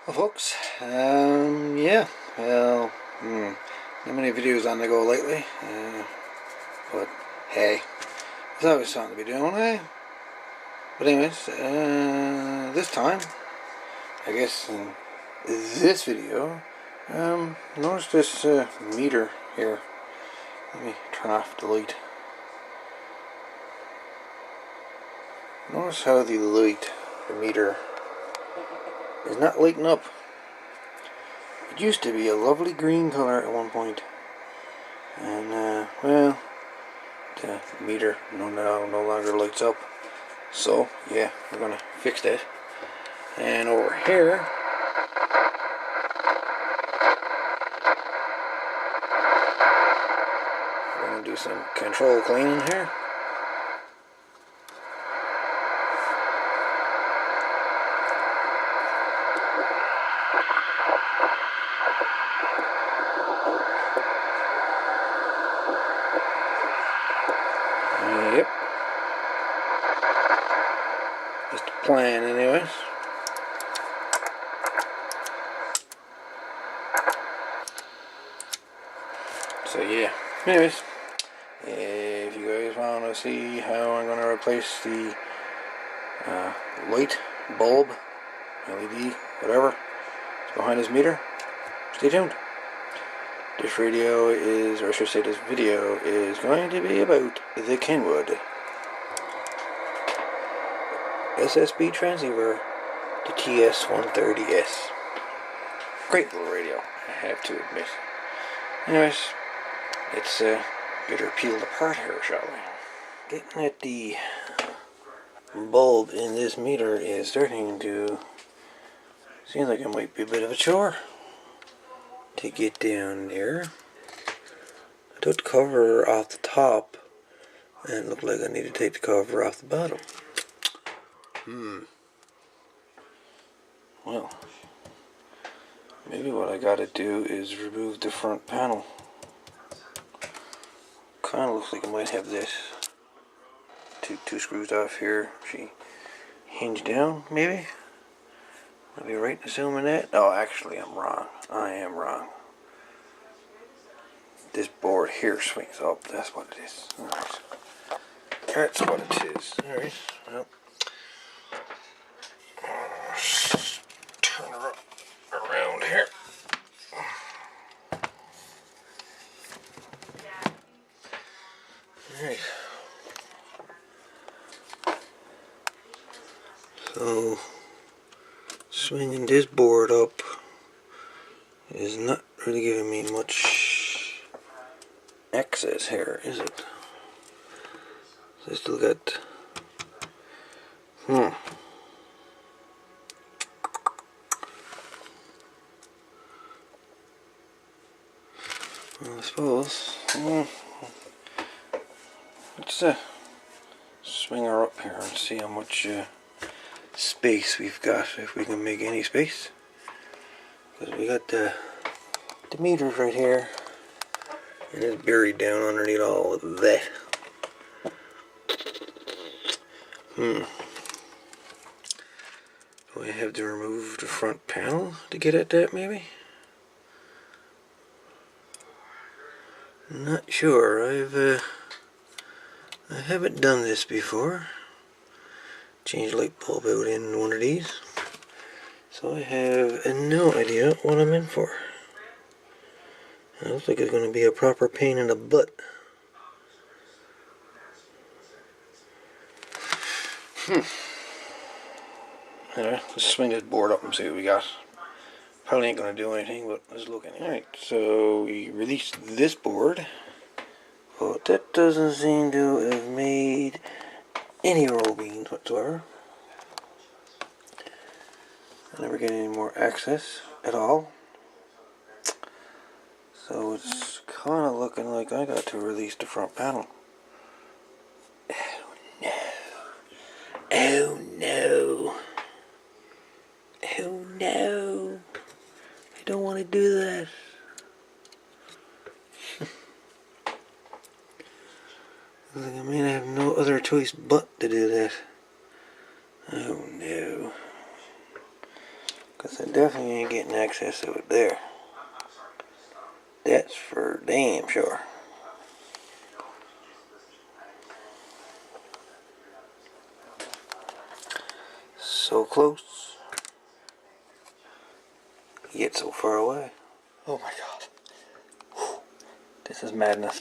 Well, folks, yeah, well, not many videos on the go lately, but hey, there's always something to be doing, eh? But anyways, this time, I guess in this video, notice this meter here. Let me turn off the light. Notice how the meter, is not lighting up. It used to be a lovely green color at one point, and well, the meter no longer lights up. So yeah, we're gonna fix that. And over here, we're gonna do some control cleaning here. Yep. Just a plan, anyways. So yeah. Anyways, if you guys want to see how I'm going to replace the light bulb, LED, whatever, it's behind this meter, stay tuned. This video is, or I should say this video is going to be about the KENWOOD SSB transceiver, the TS-130S. Great little radio, I have to admit. Anyways, let's get her peeled apart here, shall we? Getting at the bulb in this meter is starting to seem like it might be a bit of a chore to get down there. I took the cover off the top and it looked like I need to take the cover off the bottom. Well, maybe what I gotta do is remove the front panel. Kinda looks like I might have this. Two screws off here. She hinge down, maybe? I'll be right in assuming that. Oh, actually, I'm wrong. I am wrong. This board here swings up. That's what it is. Alright. That's what it is. Alright. Well, turn her around here. Alright. So, swinging this board up is not really giving me much access here, is it? So I still got well, I suppose let's swing her up here and see how much space we've got, if we can make any space, because we got the meters right here and it's buried down underneath all of that. Do I have to remove the front panel to get at that, maybe? Not sure. I haven't done this before. Change light bulb out in one of these. So I have no idea what I'm in for. It looks like it's going to be a proper pain in the butt. Anyway, let's swing this board up and see what we got. Probably ain't going to do anything, but let's look at it. Alright, so we released this board. But that doesn't seem to have made any roll beans whatsoever. I never get any more access at all. So it's kind of looking like I got to release the front panel. Oh no. Oh no. Oh no. I don't want to do that. I mean, I have no other choice but to do that. Oh no. Because I definitely ain't getting access to it there. That's for damn sure. So close, yet so far away. Oh my god. Whew. This is madness.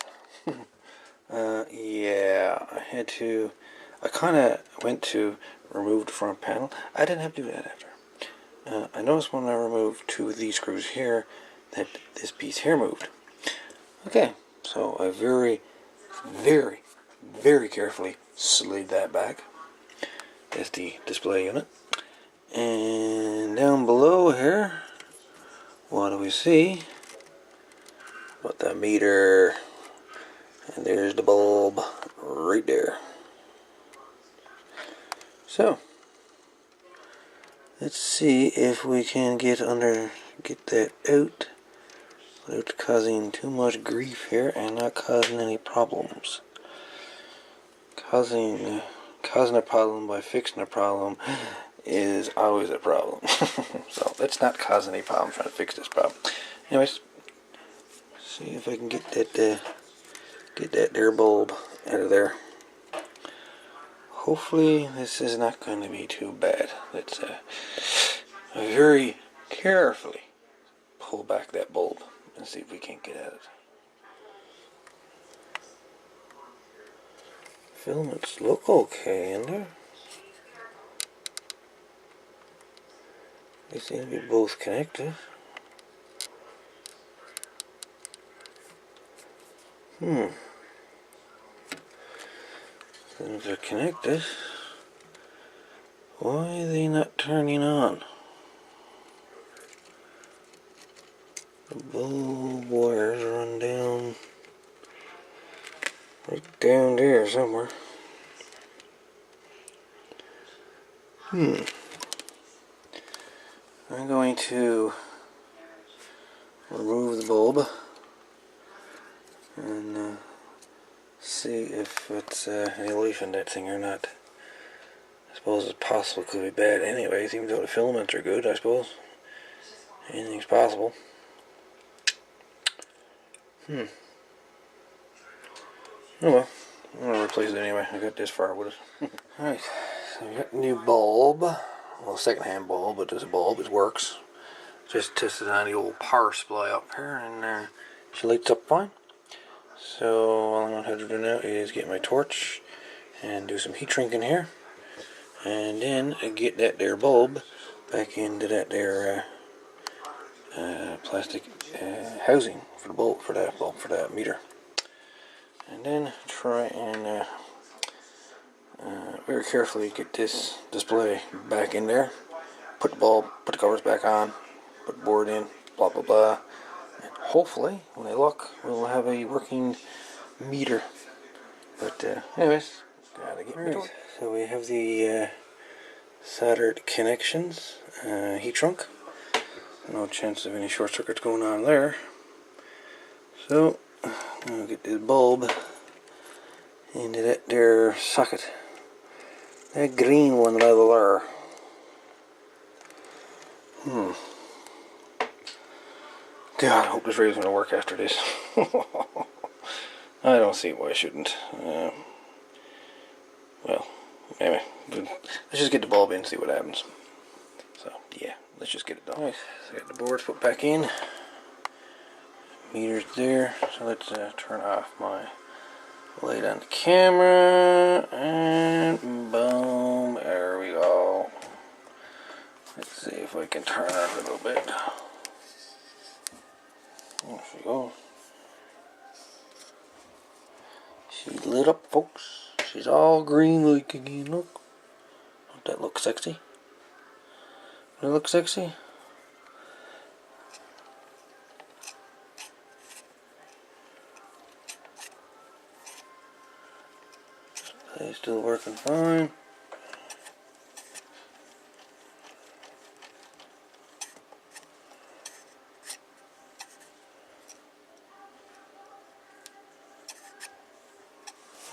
Yeah, I kind of went to remove the front panel. I didn't have to do that after. I noticed when I removed two of these screws here that this piece here moved. Okay, so I very, very, very carefully slid that back. That's the display unit. And down below here, what do we see? Got the meter, and there's the bulb right there. So, let's see if we can get that out without causing too much grief here and not causing any problems. Causing a problem by fixing a problem is always a problem. So let's not cause any problem trying to fix this problem. Anyways, see if I can get that there bulb out of there. Hopefully this is not going to be too bad. Let's very carefully pull back that bulb and see if we can't get at it. Filaments look okay in there. They seem to be both connected. And if they're connected, why are they not turning on? The bulb wires run down right down there somewhere. I'm going to remove the bulb and see if it's any life in that thing or not. I suppose it's possible it could be bad anyways, even though the filaments are good, I suppose. Anything's possible. Oh well, I'm going to replace it anyway. I got this far with it. Alright, so we got a new bulb. Well, second-hand bulb, but there's a bulb, it works. Just tested on the old power supply up here, and she lights up fine. So all I'm going to have to do now is get my torch and do some heat shrinking here, and then get that there bulb back into that there plastic housing for the bulb, for that meter, and then try and very carefully get this display back in there, put the covers back on, put the board in, blah blah blah, and hopefully when I look we'll have a working meter. But anyways, gotta get rid of it. So we have the soldered connections, heat shrunk. No chance of any short circuits going on there. So I'll get this bulb into that there socket. That green one right there. God, I hope this radio's gonna work after this. I don't see why I shouldn't. Well, anyway, let's just get the bulb in and see what happens. So, yeah, let's just get it done. Alright, so I got the board put back in. Meter's there. So let's turn off my light on the camera. And boom, there we go. Let's see if I can turn it a little bit. There she goes. She's lit up, folks. She's all green like again, look. Don't that look sexy? Does it look sexy? It's still working fine.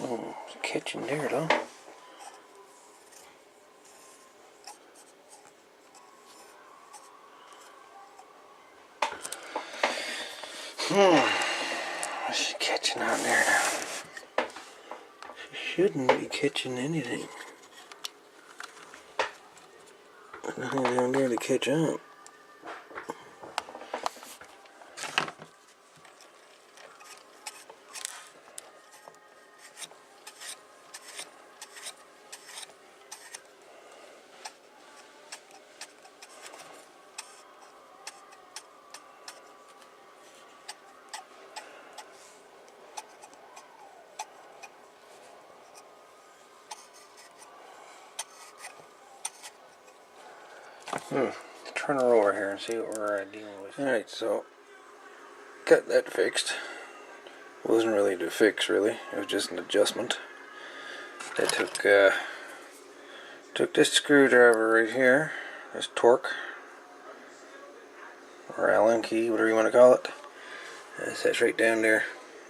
Oh, it's catching there though. She's catching on there now. She shouldn't be catching anything. Nothing down there to catch on. Turn her over here and see what we're dealing with. Alright, so got that fixed. It wasn't really to fix, really. It was just an adjustment. I took this screwdriver right here, this torque, or Allen key, whatever you want to call it. It sets right down there.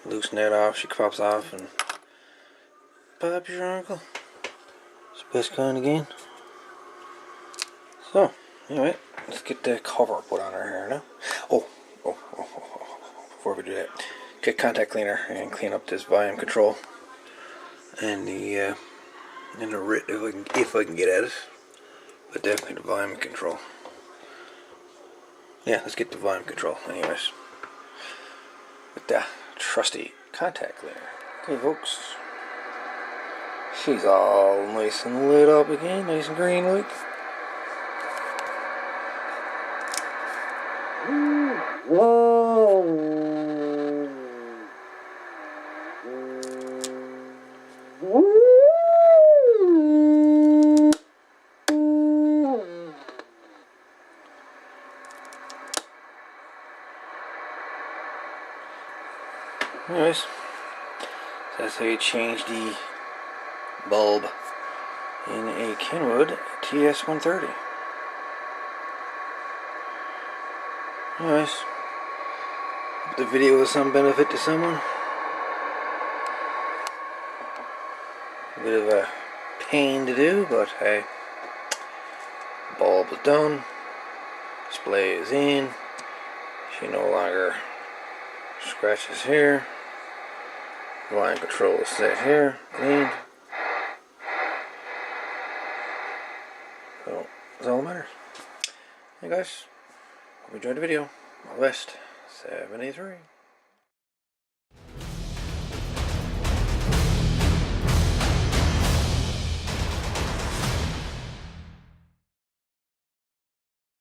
Loosen that off, she pops off, and pop your uncle. It's the best kind again. So, anyway, let's get the cover put on her here now. Before we do that, get contact cleaner and clean up this volume control and the writ if I can get at it, but definitely the volume control. Yeah, let's get the volume control anyways with the trusty contact cleaner. Okay folks, she's all nice and lit up again, nice and green like. Anyways, so that's how you change the bulb in a KENWOOD TS-130. Anyways, hope the video was some benefit to someone. A bit of a pain to do, but hey, bulb is done, display is in, she no longer scratches here, line control is set here, cleaned. So that's all that matters. Hey guys, hope you enjoyed the video. All the best. 73.